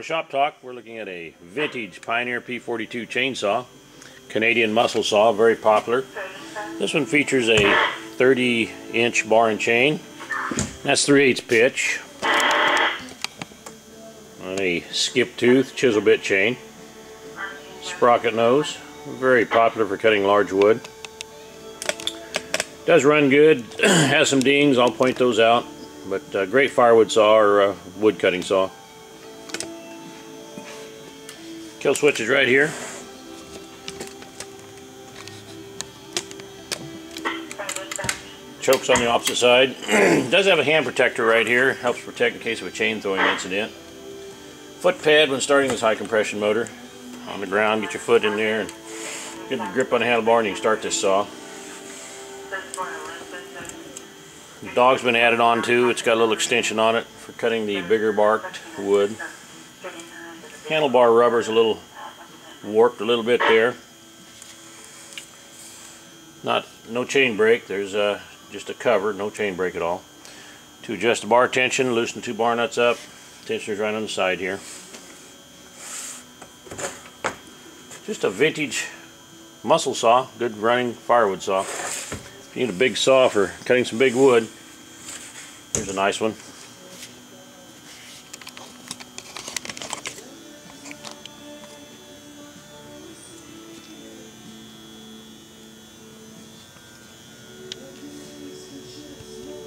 Welcome to Shop Talk. We're looking at a vintage Pioneer P42 chainsaw, Canadian muscle saw, very popular. This one features a 30-inch bar and chain. That's 3/8 pitch on a skip tooth chisel bit chain. Sprocket nose, very popular for cutting large wood. Does run good, has some dings, I'll point those out, but great firewood saw or wood cutting saw. Kill switch is right here. Choke's on the opposite side. It does have a hand protector right here, helps protect in case of a chain throwing incident. Foot pad when starting this high compression motor. On the ground, get your foot in there and get a grip on the handlebar and you can start this saw. The dog's been added on too. It's got a little extension on it for cutting the bigger barked wood. Handlebar rubber is a little warped a little bit there. No chain brake. There's just a cover, no chain brake at all. To adjust the bar tension, loosen the two bar nuts up. Tensioner's right on the side here. Just a vintage muscle saw, good running firewood saw. If you need a big saw for cutting some big wood, here's a nice one.